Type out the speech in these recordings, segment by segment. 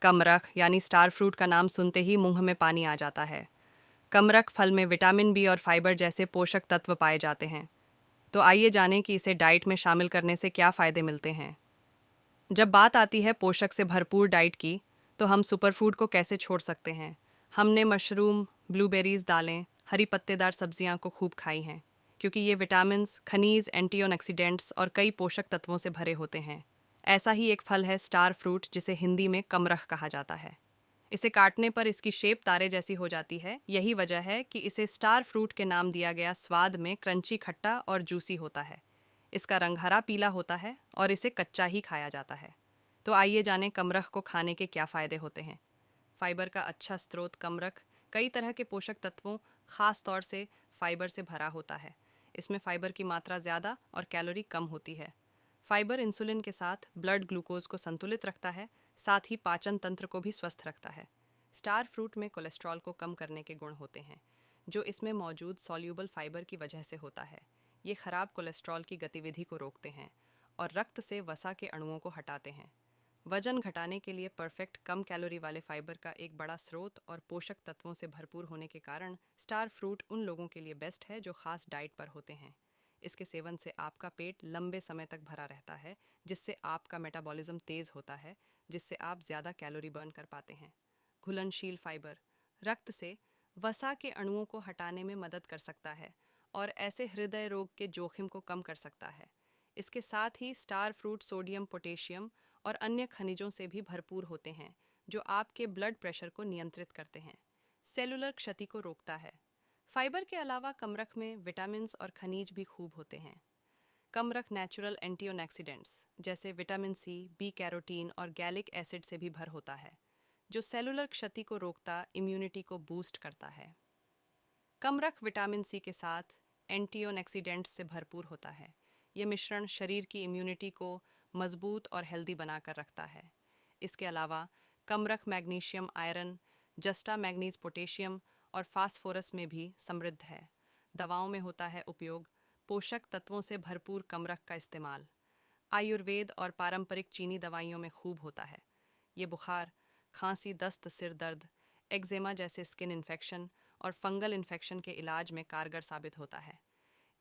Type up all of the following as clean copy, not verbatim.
कमरख यानी star fruit का नाम सुनते ही मुंह में पानी आ जाता है। कमरख फल में विटामिन बी और फाइबर जैसे पोषक तत्व पाए जाते हैं। तो आइए जानें कि इसे डाइट में शामिल करने से क्या फ़ायदे मिलते हैं। जब बात आती है पोषक से भरपूर डाइट की, तो हम सुपरफूड को कैसे छोड़ सकते हैं। हमने मशरूम, ब्लूबेरीज, दालें, हरी पत्तेदार सब्जियां को खूब खाई हैं, क्योंकि ये विटामिन्स, खनिज, एंटीऑक्सीडेंट्स और कई पोषक तत्वों से भरे होते हैं। ऐसा ही एक फल है स्टार फ्रूट, जिसे हिंदी में कमरख कहा जाता है। इसे काटने पर इसकी शेप तारे जैसी हो जाती है। यही वजह है कि इसे स्टार फ्रूट के नाम दिया गया। स्वाद में क्रंची, खट्टा और जूसी होता है। इसका रंग हरा पीला होता है और इसे कच्चा ही खाया जाता है। तो आइए जानें कमरख को खाने के क्या फ़ायदे होते हैं। फाइबर का अच्छा स्रोत कमरख कई तरह के पोषक तत्वों, खास तौर से फाइबर से भरा होता है। इसमें फाइबर की मात्रा ज़्यादा और कैलोरी कम होती है। फाइबर इंसुलिन के साथ ब्लड ग्लूकोज को संतुलित रखता है, साथ ही पाचन तंत्र को भी स्वस्थ रखता है। स्टार फ्रूट में कोलेस्ट्रॉल को कम करने के गुण होते हैं, जो इसमें मौजूद सॉल्यूबल फाइबर की वजह से होता है। ये खराब कोलेस्ट्रॉल की गतिविधि को रोकते हैं और रक्त से वसा के अणुओं को हटाते हैं। वजन घटाने के लिए परफेक्ट, कम कैलोरी वाले फाइबर का एक बड़ा स्रोत और पोषक तत्वों से भरपूर होने के कारण स्टार फ्रूट उन लोगों के लिए बेस्ट है जो खास डाइट पर होते हैं। इसके सेवन से आपका पेट लंबे समय तक भरा रहता है, जिससे आपका मेटाबॉलिज्म तेज़ होता है, जिससे आप ज़्यादा कैलोरी बर्न कर पाते हैं। घुलनशील फाइबर रक्त से वसा के अणुओं को हटाने में मदद कर सकता है और ऐसे हृदय रोग के जोखिम को कम कर सकता है। इसके साथ ही स्टार फ्रूट सोडियम, पोटेशियम और अन्य खनिजों से भी भरपूर होते हैं, जो आपके ब्लड प्रेशर को नियंत्रित करते हैं। सेलुलर क्षति को रोकता है। फाइबर के अलावा कमरख में विटामिन्स और खनिज भी खूब होते हैं। कमरख नेचुरल एंटीऑक्सीडेंट्स जैसे विटामिन सी, बी कैरोटीन और गैलिक एसिड से भी भर होता है, जो सेलुलर क्षति को रोकता, इम्यूनिटी को बूस्ट करता है। कमरख विटामिन सी के साथ एंटीऑक्सीडेंट्स से भरपूर होता है। ये मिश्रण शरीर की इम्यूनिटी को मजबूत और हेल्दी बनाकर रखता है। इसके अलावा कमरख magnesium, iron, juxta manganese, potassium और फास्फोरस में भी समृद्ध है। दवाओं में होता है उपयोग। पोषक तत्वों से भरपूर कमरख का इस्तेमाल आयुर्वेद और पारंपरिक चीनी दवाइयों में खूब होता है। ये बुखार, खांसी, दस्त, सिर दर्द, एक्जेमा जैसे स्किन इन्फेक्शन और फंगल इन्फेक्शन के इलाज में कारगर साबित होता है।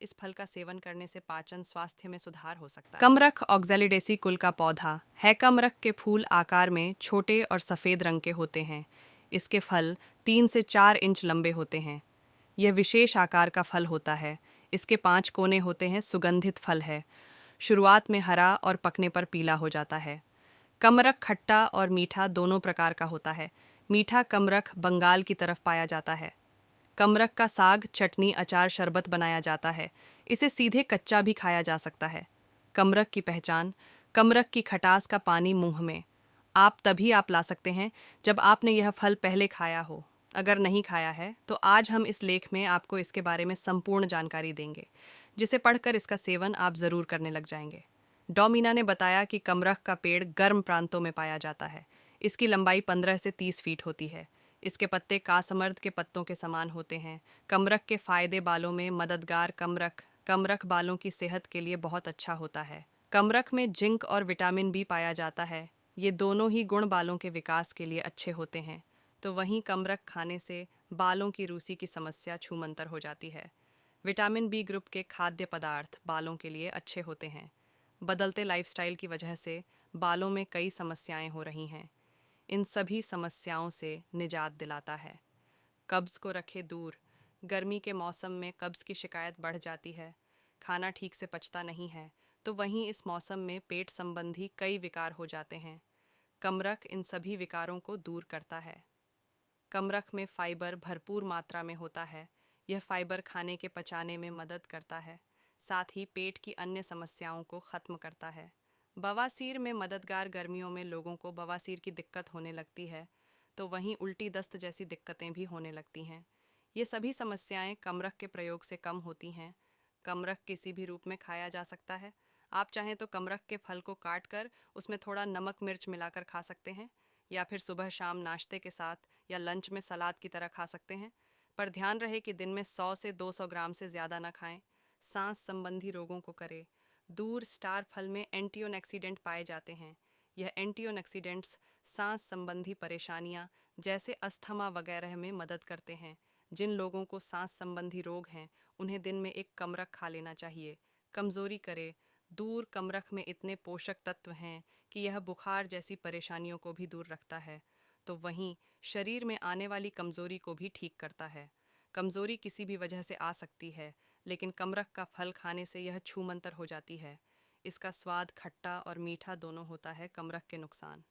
इस फल का सेवन करने से पाचन स्वास्थ्य में सुधार हो सकता है। कमरख ऑक्जेलिडेसी कुल का पौधा है। कमरख के फूल आकार में छोटे और सफ़ेद रंग के होते हैं। इसके फल 3 से 4 इंच लंबे होते हैं। यह विशेष आकार का फल होता है। इसके 5 कोने होते हैं। सुगंधित फल है। शुरुआत में हरा और पकने पर पीला हो जाता है। कमरख खट्टा और मीठा दोनों प्रकार का होता है। मीठा कमरख बंगाल की तरफ पाया जाता है। कमरख का साग, चटनी, अचार, शरबत बनाया जाता है। इसे सीधे कच्चा भी खाया जा सकता है। कमरख की पहचान कमरख की खटास का पानी मुंह में आप ला सकते हैं जब आपने यह फल पहले खाया हो। अगर नहीं खाया है तो आज हम इस लेख में आपको इसके बारे में संपूर्ण जानकारी देंगे, जिसे पढ़कर इसका सेवन आप ज़रूर करने लग जाएंगे। डॉमिना ने बताया कि कमरख का पेड़ गर्म प्रांतों में पाया जाता है। इसकी लंबाई 15 से 30 फीट होती है। इसके पत्ते कासमर्द के पत्तों के समान होते हैं। कमरख के फायदे बालों में मददगार कमरख बालों की सेहत के लिए बहुत अच्छा होता है। कमरख में जिंक और विटामिन बी पाया जाता है। ये दोनों ही गुण बालों के विकास के लिए अच्छे होते हैं। तो वहीं कमरख खाने से बालों की रूसी की समस्या छूमंतर हो जाती है। विटामिन बी ग्रुप के खाद्य पदार्थ बालों के लिए अच्छे होते हैं। बदलते लाइफस्टाइल की वजह से बालों में कई समस्याएं हो रही हैं। इन सभी समस्याओं से निजात दिलाता है। कब्ज़ को रखे दूर। गर्मी के मौसम में कब्ज़ की शिकायत बढ़ जाती है। खाना ठीक से पचता नहीं है, तो वहीं इस मौसम में पेट संबंधी कई विकार हो जाते हैं। कमरख इन सभी विकारों को दूर करता है। कमरख में फाइबर भरपूर मात्रा में होता है। यह फाइबर खाने के पचाने में मदद करता है, साथ ही पेट की अन्य समस्याओं को ख़त्म करता है। बवासीर में मददगार। गर्मियों में लोगों को बवासीर की दिक्कत होने लगती है, तो वहीं उल्टी, दस्त जैसी दिक्कतें भी होने लगती हैं। ये सभी समस्याएं कमरख के प्रयोग से कम होती हैं। कमरख किसी भी रूप में खाया जा सकता है। आप चाहें तो कमरख के फल को काट कर उसमें थोड़ा नमक मिर्च मिलाकर खा सकते हैं, या फिर सुबह शाम नाश्ते के साथ या लंच में सलाद की तरह खा सकते हैं। पर ध्यान रहे कि दिन में 100 से 200 ग्राम से ज़्यादा ना खाएं। सांस संबंधी रोगों को करे दूर। स्टार फल में एंटीऑक्सीडेंट पाए जाते हैं। यह एंटीऑक्सीडेंट्स सांस संबंधी परेशानियां जैसे अस्थमा वगैरह में मदद करते हैं। जिन लोगों को सांस संबंधी रोग हैं उन्हें दिन में एक कमरख खा लेना चाहिए। कमजोरी करे। दूर कमरख में इतने पोषक तत्व हैं कि यह बुखार जैसी परेशानियों को भी दूर रखता है, तो वहीं शरीर में आने वाली कमजोरी को भी ठीक करता है। कमजोरी किसी भी वजह से आ सकती है, लेकिन कमरख का फल खाने से यह छूमंतर हो जाती है। इसका स्वाद खट्टा और मीठा दोनों होता है। कमरख के नुकसान।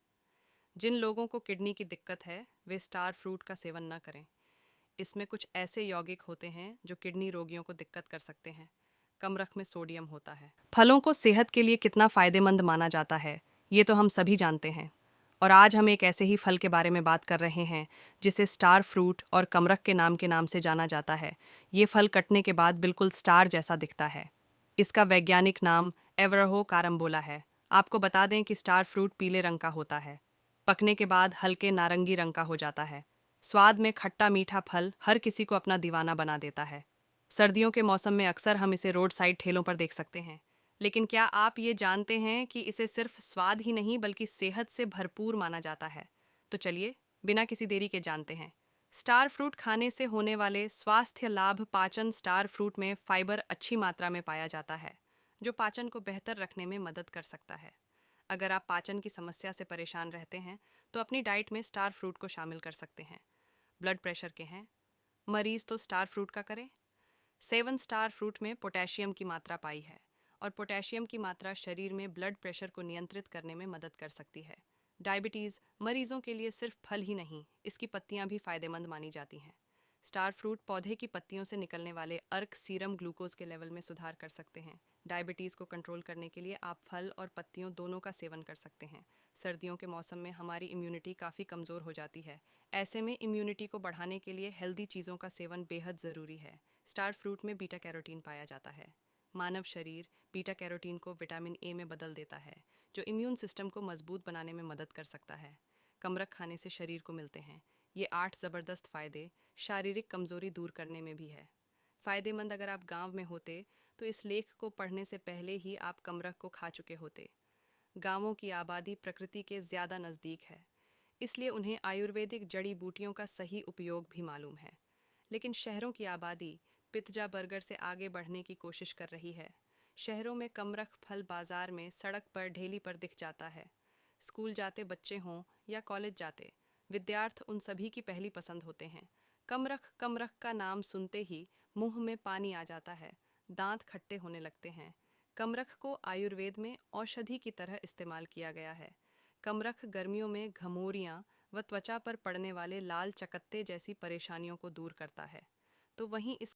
जिन लोगों को किडनी की दिक्कत है वे स्टार फ्रूट का सेवन न करें। इसमें कुछ ऐसे यौगिक होते हैं जो किडनी रोगियों को दिक्कत कर सकते हैं। कमरख में सोडियम होता है। फलों को सेहत के लिए कितना फायदेमंद माना जाता है ये तो हम सभी जानते हैं, और आज हम एक ऐसे ही फल के बारे में बात कर रहे हैं जिसे स्टार फ्रूट और कमरख के नाम से जाना जाता है। ये फल कटने के बाद बिल्कुल स्टार जैसा दिखता है। इसका वैज्ञानिक नाम एवरहो कारम्बोला है। आपको बता दें कि स्टार फ्रूट पीले रंग का होता है। पकने के बाद हल्के नारंगी रंग का हो जाता है। स्वाद में खट्टा मीठा फल हर किसी को अपना दीवाना बना देता है। सर्दियों के मौसम में अक्सर हम इसे रोड साइड ठेलों पर देख सकते हैं। लेकिन क्या आप ये जानते हैं कि इसे सिर्फ स्वाद ही नहीं बल्कि सेहत से भरपूर माना जाता है? तो चलिए बिना किसी देरी के जानते हैं स्टार फ्रूट खाने से होने वाले स्वास्थ्य लाभ। पाचन। स्टार फ्रूट में फाइबर अच्छी मात्रा में पाया जाता है, जो पाचन को बेहतर रखने में मदद कर सकता है। अगर आप पाचन की समस्या से परेशान रहते हैं तो अपनी डाइट में स्टार फ्रूट को शामिल कर सकते हैं। ब्लड प्रेशर के हैं मरीज तो स्टार फ्रूट का करें सेवन। स्टार फ्रूट में पोटेशियम की मात्रा पाई है, और पोटेशियम की मात्रा शरीर में ब्लड प्रेशर को नियंत्रित करने में मदद कर सकती है। डायबिटीज़ मरीजों के लिए सिर्फ फल ही नहीं, इसकी पत्तियां भी फायदेमंद मानी जाती हैं। स्टार फ्रूट पौधे की पत्तियों से निकलने वाले अर्क सीरम ग्लूकोज के लेवल में सुधार कर सकते हैं। डायबिटीज़ को कंट्रोल करने के लिए आप फल और पत्तियों दोनों का सेवन कर सकते हैं। सर्दियों के मौसम में हमारी इम्यूनिटी काफ़ी कमज़ोर हो जाती है। ऐसे में इम्यूनिटी को बढ़ाने के लिए हेल्दी चीज़ों का सेवन बेहद ज़रूरी है। स्टार फ्रूट में बीटा कैरोटीन पाया जाता है। मानव शरीर बीटा कैरोटीन को विटामिन ए में बदल देता है, जो इम्यून सिस्टम को मजबूत बनाने में मदद कर सकता है। कमरख खाने से शरीर को मिलते हैं ये 8 ज़बरदस्त फ़ायदे। शारीरिक कमज़ोरी दूर करने में भी है फ़ायदेमंद। अगर आप गांव में होते तो इस लेख को पढ़ने से पहले ही आप कमरख को खा चुके होते। गांवों की आबादी प्रकृति के ज़्यादा नज़दीक है, इसलिए उन्हें आयुर्वेदिक जड़ी बूटियों का सही उपयोग भी मालूम है। लेकिन शहरों की आबादी पित्जा बर्गर से आगे बढ़ने की कोशिश कर रही है। शहरों में कमरख फल बाजार में सड़क पर ढेली पर दिख जाता है। स्कूल जाते बच्चे हों या कॉलेज जाते विद्यार्थी उन सभी की पहली पसंद होते हैं। कमरख कमरख का नाम सुनते ही मुंह में पानी आ जाता है, दांत खट्टे होने लगते हैं। कमरख को आयुर्वेद में औषधि की तरह इस्तेमाल किया गया है। कमरख गर्मियों में घमौरियाँ व त्वचा पर पड़ने वाले लाल चकत्ते जैसी परेशानियों को दूर करता है, तो वहीं इस